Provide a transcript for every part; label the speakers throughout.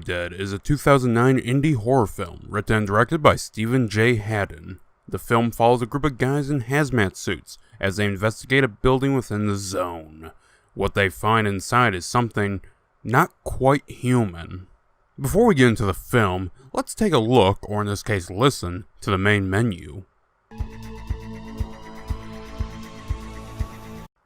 Speaker 1: Dead is a 2009 indie horror film written and directed by Stephen J. Haddon. The film follows a group of guys in hazmat suits as they investigate a building within the zone. What they find inside is something not quite human. Before we get into the film, let's take a look, or in this case listen, to the main menu.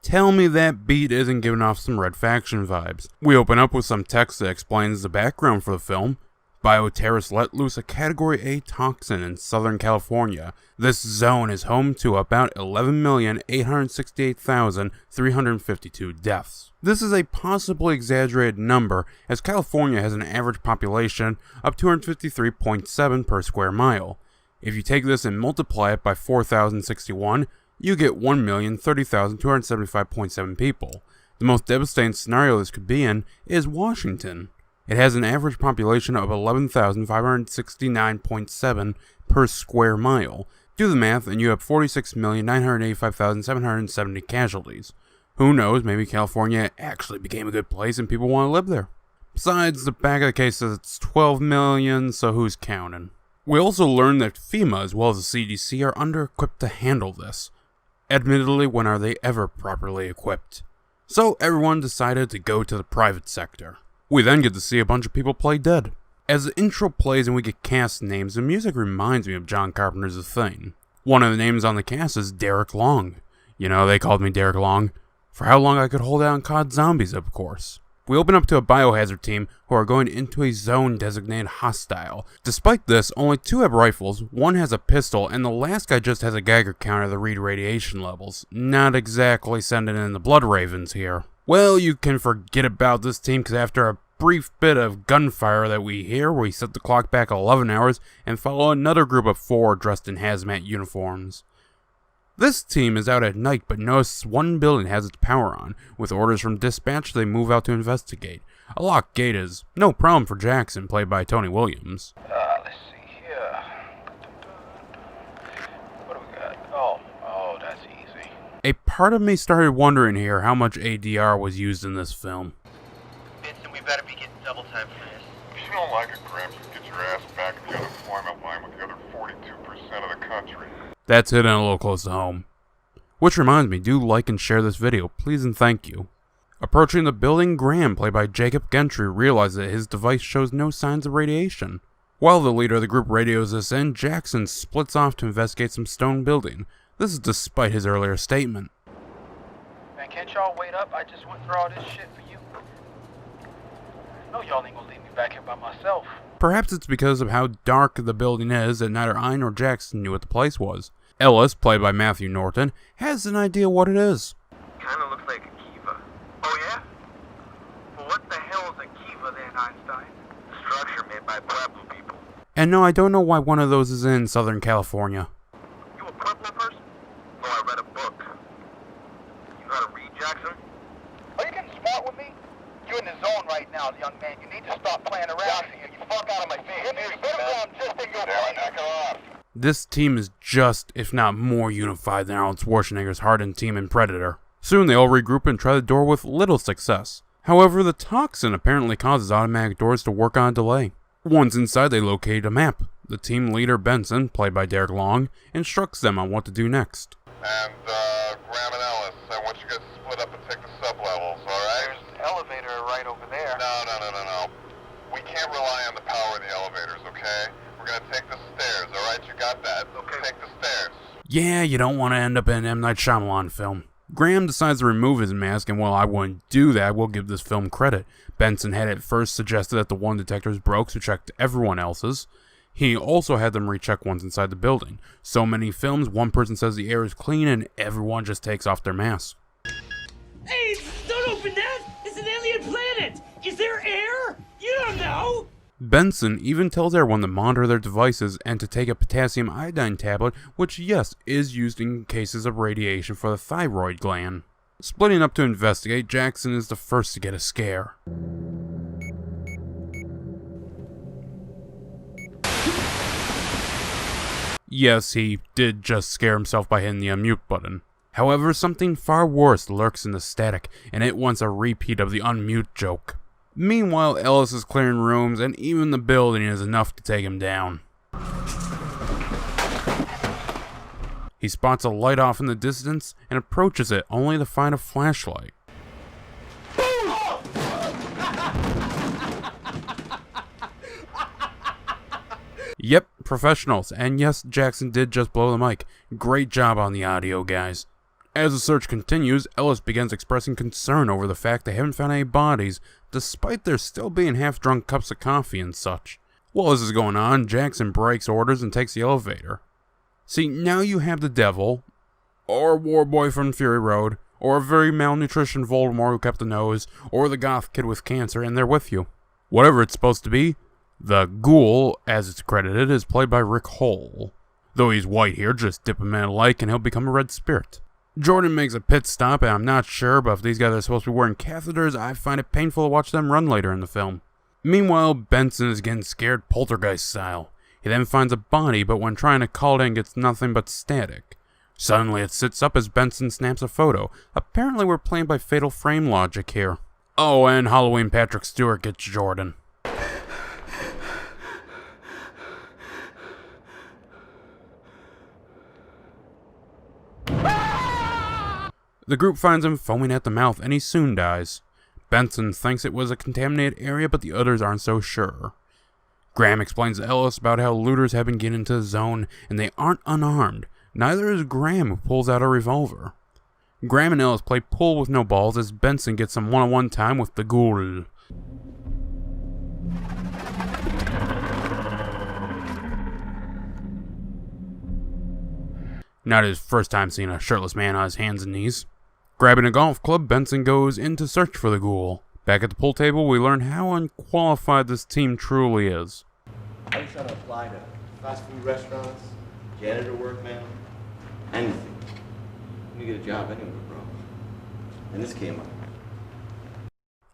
Speaker 1: Tell me that beat isn't giving off some Red Faction vibes. We open up with some text that explains the background for the film. Bioterrorists let loose a Category A toxin in Southern California. This zone is home to about 11,868,352 deaths. This is a possibly exaggerated number, as California has an average population of 253.7 per square mile. If you take this and multiply it by 4,061, you get 1,030,275.7 people. The most devastating scenario this could be in is Washington. It has an average population of 11,569.7 per square mile. Do the math and you have 46,985,770 casualties. Who knows, maybe California actually became a good place and people want to live there. Besides, the back of the case says it's 12 million, so who's counting? We also learned that FEMA as well as the CDC are under-equipped to handle this. Admittedly, when are they ever properly equipped? So everyone decided to go to the private sector. We then get to see a bunch of people play dead. As the intro plays and we get cast names, the music reminds me of John Carpenter's The Thing. One of the names on the cast is Darek Long. You know, they called me Derek Long. For how long I could hold out on COD Zombies, of course. We open up to a biohazard team who are going into a zone designated hostile. Despite this, only 2 have rifles, 1 has a pistol, and the last guy just has a Geiger counter to read radiation levels. Not exactly sending in the Blood Ravens here. Well, you can forget about this team because after a brief bit of gunfire that we hear, we set the clock back 11 hours and follow another group of 4 dressed in hazmat uniforms. This team is out at night but notices one building has its power on. With orders from dispatch, they move out to investigate. A locked gate is no problem for Jackson, played by Tony Williams.
Speaker 2: Let's see here. What do we got? Oh, that's easy.
Speaker 1: A part of me started wondering here how much ADR was used in this film.
Speaker 3: Vincent, we better be getting double time for this.
Speaker 4: If you don't like it, Gramps, get your ass back in the unemployment line with the other 42% of the country.
Speaker 1: That's hitting a little close to home. Which reminds me, do like and share this video, please and thank you. Approaching the building, Graham, played by Jacob Gentry, realizes that his device shows no signs of radiation. While the leader of the group radios this in, Jackson splits off to investigate some stone building. This is despite his earlier statement.
Speaker 2: Man, can't y'all wait up? I just went through all this shit for you. No, y'all ain't gonna leave me back here by myself.
Speaker 1: Perhaps it's because of how dark the building is that neither I nor Jackson knew what the place was. Ellis, played by Matthew Norton, has an idea what it is.
Speaker 3: Kinda looks like a kiva. Oh yeah? Well, what the hell is a kiva then, Einstein? Structure made by Pueblo people.
Speaker 1: And no, I don't know why one of those is in Southern California.
Speaker 3: You a Pueblo person? No, I read a book. You know how to read, Jackson?
Speaker 2: Are you getting smart with me? You're in the zone right now, young man. You need to stop playing around here. You fuck out of my face. You better down just in your place. Knock her off.
Speaker 1: This team is just, if not more, unified than Arnold Schwarzenegger's hardened team in Predator. Soon they all regroup and try the door with little success. However, the toxin apparently causes automatic doors to work on a delay. Once inside, they locate a map. The team leader, Benson, played by Derek Long, instructs them on what to do next.
Speaker 4: And, Graham and Ellis, I want you guys to split up and take the sub-levels, alright?
Speaker 2: There's an elevator right over there.
Speaker 4: No. We can't rely on the power of the elevators, okay? We're gonna take the stairs, alright? You got that? Okay. Take the stairs.
Speaker 1: Yeah, you don't want to end up in an M. Night Shyamalan film. Graham decides to remove his mask, and while I wouldn't do that, we'll give this film credit. Benson had at first suggested that the one detector's broke, so checked everyone else's. He also had them recheck once inside the building. So many films, one person says the air is clean, and everyone just takes off their mask.
Speaker 5: Hey, don't open that! It's an alien planet! Is there air? You don't know!
Speaker 1: Benson even tells everyone to monitor their devices and to take a potassium iodine tablet, which yes, is used in cases of radiation for the thyroid gland. Splitting up to investigate, Jackson is the first to get a scare. Yes, he did just scare himself by hitting the unmute button. However, something far worse lurks in the static, and it wants a repeat of the unmute joke. Meanwhile, Ellis is clearing rooms, and even the building is enough to take him down. He spots a light off in the distance and approaches it, only to find a flashlight. Yep, professionals, and yes, Jackson did just blow the mic. Great job on the audio, guys. As the search continues, Ellis begins expressing concern over the fact they haven't found any bodies, despite there still being half-drunk cups of coffee and such. While this is going on, Jackson breaks orders and takes the elevator. See, now you have the devil, or a war boy from Fury Road, or a very malnutritioned Voldemort who kept the nose, or the goth kid with cancer, and they're with you. Whatever it's supposed to be, the ghoul, as it's credited, is played by Rick Hole. Though he's white here, just dip him in a lake and he'll become a red spirit. Jordan makes a pit stop, and I'm not sure, but if these guys are supposed to be wearing catheters, I find it painful to watch them run later in the film. Meanwhile, Benson is getting scared poltergeist style. He then finds a body, but when trying to call it in, gets nothing but static. Suddenly it sits up as Benson snaps a photo. Apparently we're playing by Fatal Frame logic here. Oh, and Halloween Patrick Stewart gets Jordan. The group finds him foaming at the mouth, and he soon dies. Benson thinks it was a contaminated area, but the others aren't so sure. Graham explains to Ellis about how looters have been getting into the zone, and they aren't unarmed. Neither is Graham, who pulls out a revolver. Graham and Ellis play pool with no balls as Benson gets some one-on-one time with the ghoul. Not his first time seeing a shirtless man on his hands and knees. Grabbing a golf club, Benson goes in to search for the ghoul. Back at the pool table, we learn how unqualified this team truly is.
Speaker 6: I was trying to apply to fast food restaurants, janitor work, man. Anything. You get a job anywhere, bro. And this came up.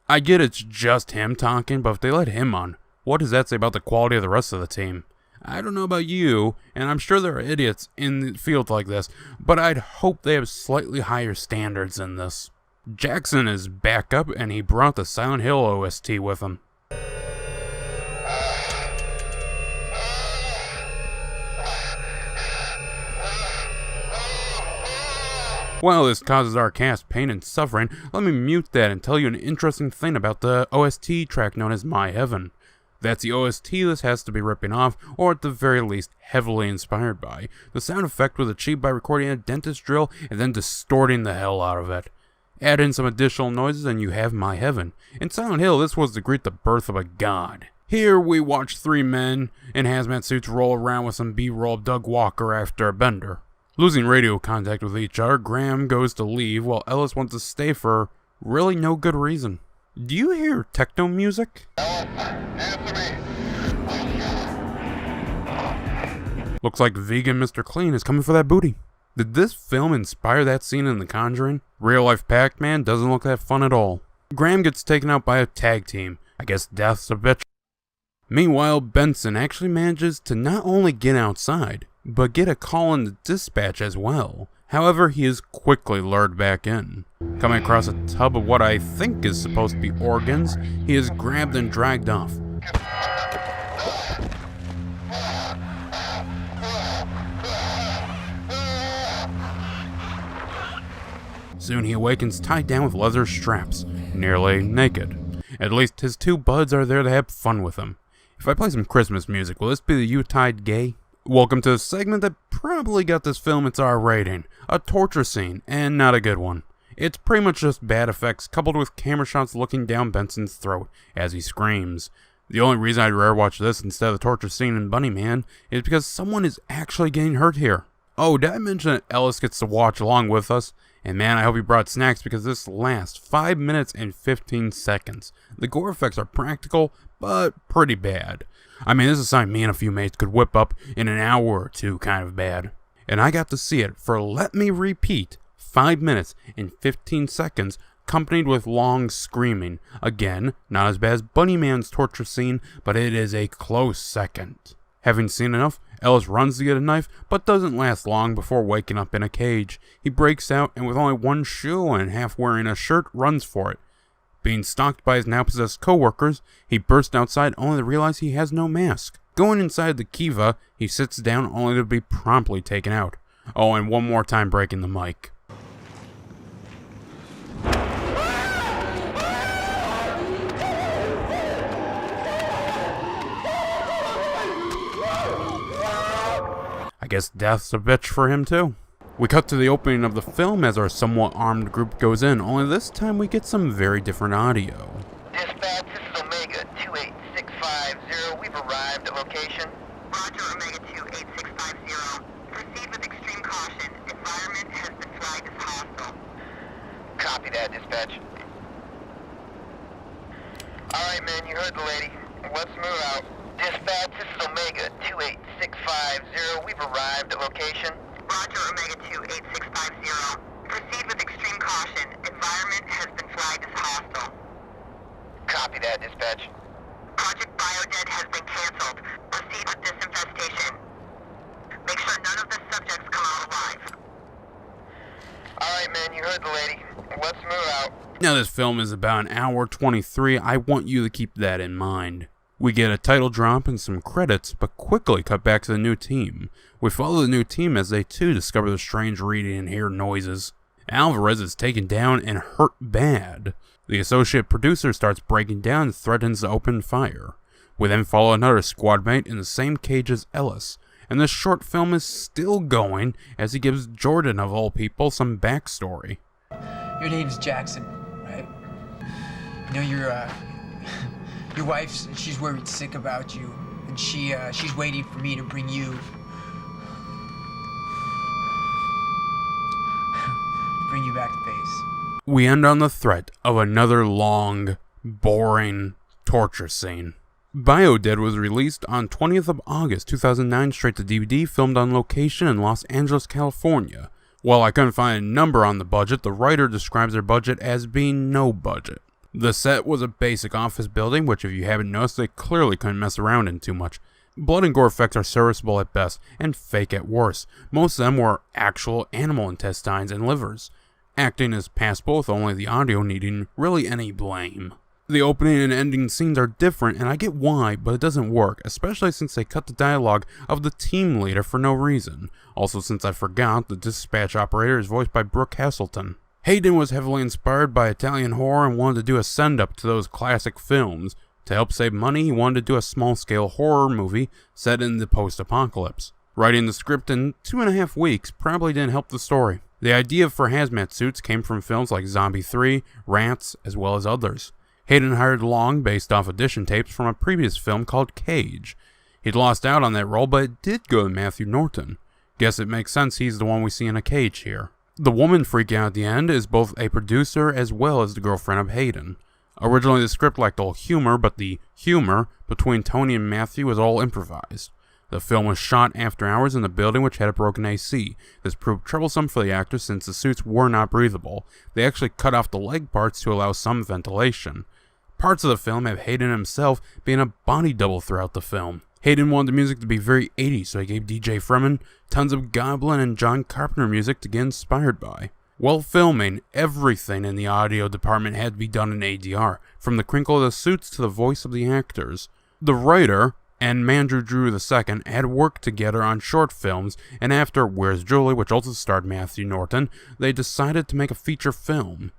Speaker 1: I get it's just him talking, but if they let him on, what does that say about the quality of the rest of the team? I don't know about you, and I'm sure there are idiots in the field like this, but I'd hope they have slightly higher standards than this. Jackson is back up, and he brought the Silent Hill OST with him. While this causes our cast pain and suffering, let me mute that and tell you an interesting thing about the OST track known as My Heaven. That's the OST this has to be ripping off, or at the very least, heavily inspired by. The sound effect was achieved by recording a dentist drill and then distorting the hell out of it. Add in some additional noises and you have My Heaven. In Silent Hill, this was to greet the birth of a god. Here we watch three men in hazmat suits roll around with some B-roll of Doug Walker after a bender. Losing radio contact with each other, Graham goes to leave while Ellis wants to stay for really no good reason. Do you hear techno music?
Speaker 4: Answer me.
Speaker 1: Looks like vegan Mr. Clean is coming for that booty. Did this film inspire that scene in The Conjuring? Real life Pac-Man doesn't look that fun at all. Graham gets taken out by a tag team. I guess death's a bitch. Meanwhile, Benson actually manages to not only get outside, but get a call in the dispatch as well. However, he is quickly lured back in. Coming across a tub of what I think is supposed to be organs, he is grabbed and dragged off. Soon he awakens tied down with leather straps, nearly naked. At least his two buds are there to have fun with him. If I play some Christmas music, will this be the Yuletide gay? Welcome to the segment that probably got this film its R rating. A torture scene, and not a good one. It's pretty much just bad effects coupled with camera shots looking down Benson's throat as he screams. The only reason I'd rare watch this instead of the torture scene in Bunny Man is because someone is actually getting hurt here. Oh, did I mention that Ellis gets to watch along with us? And man, I hope he brought snacks because this lasts 5 minutes and 15 seconds. The gore effects are practical, but pretty bad. I mean, this is something me and a few mates could whip up in an hour or two kind of bad. And I got to see it for, let me repeat, 5 minutes and 15 seconds, accompanied with long screaming. Again, not as bad as Bunnyman's torture scene, but it is a close second. Having seen enough, Ellis runs to get a knife, but doesn't last long before waking up in a cage. He breaks out, and with only one shoe and half wearing a shirt, runs for it. Being stalked by his now-possessed co-workers, he bursts outside only to realize he has no mask. Going inside the Kiva, he sits down only to be promptly taken out. Oh, and one more time breaking the mic. I guess death's a bitch for him too. We cut to the opening of the film as our somewhat armed group goes in, only this time we get some very different audio.
Speaker 2: Dispatch, this is Omega 28650. We've arrived at location.
Speaker 3: Roger, Omega 28650. Proceed with extreme caution. Environment has been flagged as hostile.
Speaker 2: Copy that, dispatch. Alright, man, you heard the lady. Let's move out. Dispatch, this is Omega 28650. We've arrived at location.
Speaker 3: Roger, Omega 28650. Proceed with extreme caution. Environment has been flagged as hostile.
Speaker 2: Copy that, dispatch.
Speaker 3: Project Biodead has been canceled. Proceed with disinfestation. Make sure none of the subjects come out alive.
Speaker 2: Alright, man, you heard the lady. Let's move out.
Speaker 1: Now this film is about an hour 23. I want you to keep that in mind. We get a title drop and some credits, but quickly cut back to the new team. We follow the new team as they too discover the strange reading and hear noises. Alvarez is taken down and hurt bad. The associate producer starts breaking down and threatens to open fire. We then follow another squad mate in the same cage as Ellis, and this short film is still going as he gives Jordan, of all people, some backstory.
Speaker 7: Your name's Jackson, right? You know, your wife's, she's worried sick about you, and she's waiting for me to bring you back to base.
Speaker 1: We end on the threat of another long, boring torture scene. Biodead was released on 20th of August 2009 straight to DVD, filmed on location in Los Angeles, California. While I couldn't find a number on the budget, the writer describes their budget as being no budget. The set was a basic office building, which if you haven't noticed, they clearly couldn't mess around in too much. Blood and gore effects are serviceable at best, and fake at worst. Most of them were actual animal intestines and livers. Acting is passable with only the audio needing really any blame. The opening and ending scenes are different, and I get why, but it doesn't work, especially since they cut the dialogue of the team leader for no reason. Also, since I forgot, the dispatch operator is voiced by Brooke Hasselton. Hayden was heavily inspired by Italian horror and wanted to do a send-up to those classic films. To help save money, he wanted to do a small-scale horror movie set in the post-apocalypse. Writing the script in 2.5 weeks probably didn't help the story. The idea for hazmat suits came from films like Zombie 3, Rats, as well as others. Hayden hired Long based off audition tapes from a previous film called Cage. He'd lost out on that role, but it did go to Matthew Norton. Guess it makes sense he's the one we see in a cage here. The woman freaking out at the end is both a producer as well as the girlfriend of Hayden. Originally the script lacked all humor, but the humor between Tony and Matthew was all improvised. The film was shot after hours in the building which had a broken AC. This proved troublesome for the actors since the suits were not breathable. They actually cut off the leg parts to allow some ventilation. Parts of the film have Hayden himself being a body double throughout the film. Hayden wanted the music to be very 80s, so he gave DJ Freeman tons of Goblin and John Carpenter music to get inspired by. While filming, everything in the audio department had to be done in ADR, from the crinkle of the suits to the voice of the actors. The writer and Mandrew Drew II had worked together on short films, and after Where's Julie, which also starred Matthew Norton, they decided to make a feature film.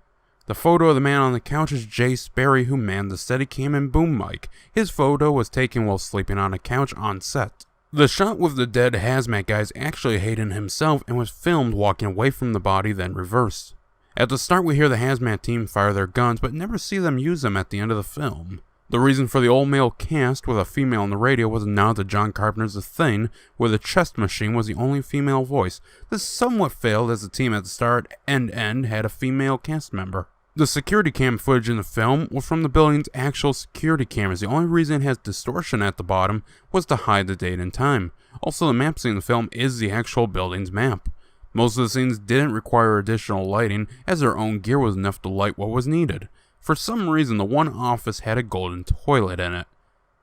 Speaker 1: The photo of the man on the couch is Jay Sperry, who manned the Steadicam and boom mic. His photo was taken while sleeping on a couch on set. The shot with the dead hazmat guy is actually Hayden himself and was filmed walking away from the body, then reversed. At the start we hear the hazmat team fire their guns, but never see them use them at the end of the film. The reason for the all-male cast with a female on the radio was a nod to John Carpenter's The Thing, where the chest machine was the only female voice. This somewhat failed as the team at the start and end had a female cast member. The security cam footage in the film was from the building's actual security cameras. The only reason it has distortion at the bottom was to hide the date and time. Also, the map seen in the film is the actual building's map. Most of the scenes didn't require additional lighting, as their own gear was enough to light what was needed. For some reason, the one office had a golden toilet in it.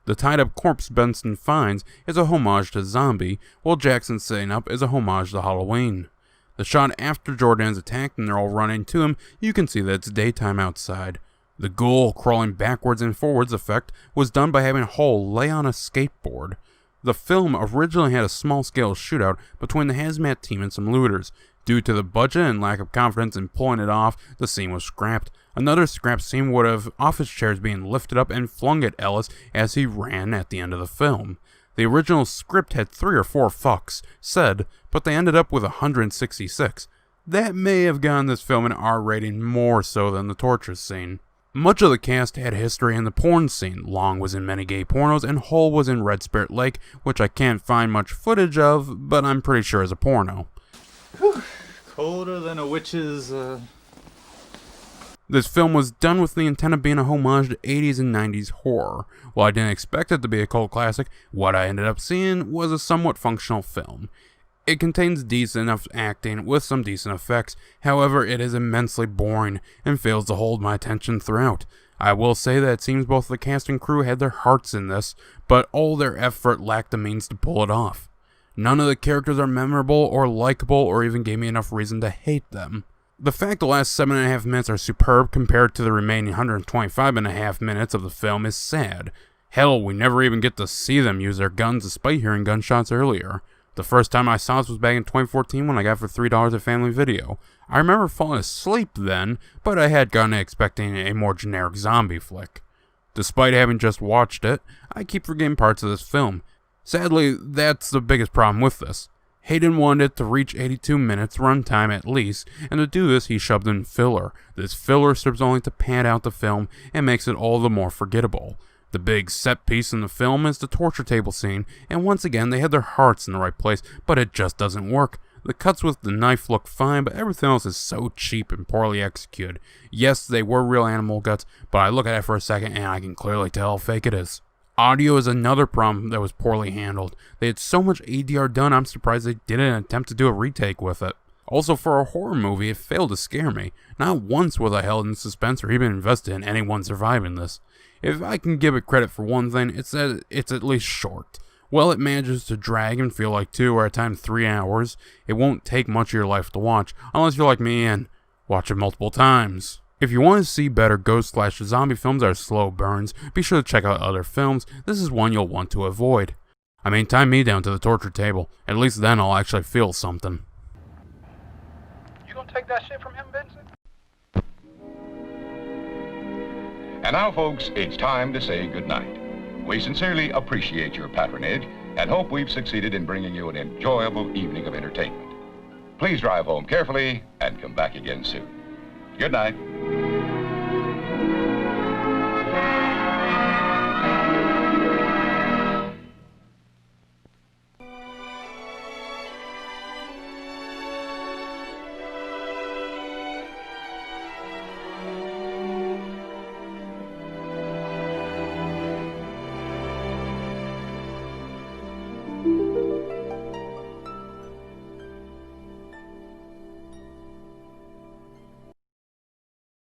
Speaker 1: The tied-up corpse Benson finds is a homage to Zombie, while Jackson sitting up is a homage to Halloween. The shot after Jordan's attacked and they're all running to him, you can see that it's daytime outside. The ghoul crawling backwards and forwards effect was done by having Hull lay on a skateboard. The film originally had a small-scale shootout between the hazmat team and some looters. Due to the budget and lack of confidence in pulling it off, the scene was scrapped. Another scrap scene would have office chairs being lifted up and flung at Ellis as he ran at the end of the film. The original script had 3 or 4 fucks said, but they ended up with 166. That may have gotten this film an R rating more so than the torture scene. Much of the cast had history in the porn scene. Long was in many gay pornos, and Hull was in Red Spirit Lake, which I can't find much footage of, but I'm pretty sure is a porno.
Speaker 8: Whew. Colder than a witch's,
Speaker 1: This film was done with the intent of being a homage to 80s and 90s horror. While I didn't expect it to be a cult classic, what I ended up seeing was a somewhat functional film. It contains decent enough acting with some decent effects, however it is immensely boring and fails to hold my attention throughout. I will say that it seems both the cast and crew had their hearts in this, but all their effort lacked the means to pull it off. None of the characters are memorable or likable or even gave me enough reason to hate them. The fact the last 7.5 minutes are superb compared to the remaining 125.5 minutes of the film is sad. Hell, we never even get to see them use their guns despite hearing gunshots earlier. The first time I saw this was back in 2014 when I got it for $3 at Family Video. I remember falling asleep then, but I had gone expecting a more generic zombie flick. Despite having just watched it, I keep forgetting parts of this film. Sadly, that's the biggest problem with this. Hayden wanted it to reach 82 minutes runtime at least, and to do this he shoved in filler. This filler serves only to pad out the film and makes it all the more forgettable. The big set piece in the film is the torture table scene, and once again they had their hearts in the right place, but it just doesn't work. The cuts with the knife look fine, but everything else is so cheap and poorly executed. Yes, they were real animal guts, but I look at it for a second and I can clearly tell how fake it is. Audio is another problem that was poorly handled. They had so much ADR done, I'm surprised they didn't attempt to do a retake with it. Also, for a horror movie, it failed to scare me. Not once was I held in suspense or even invested in anyone surviving this. If I can give it credit for one thing, it's that it's at least short. While it manages to drag and feel like 2 or at times 3 hours, it won't take much of your life to watch, unless you're like me and watch it multiple times. If you want to see better ghost/zombie films that are slow burns, be sure to check out other films. This is one you'll want to avoid. I mean, tie me down to the torture table. At least then I'll actually feel something.
Speaker 2: You gonna take that shit from him, Benson?
Speaker 9: And now, folks, it's time to say goodnight. We sincerely appreciate your patronage and hope we've succeeded in bringing you an enjoyable evening of entertainment. Please drive home carefully and come back again soon. Good night.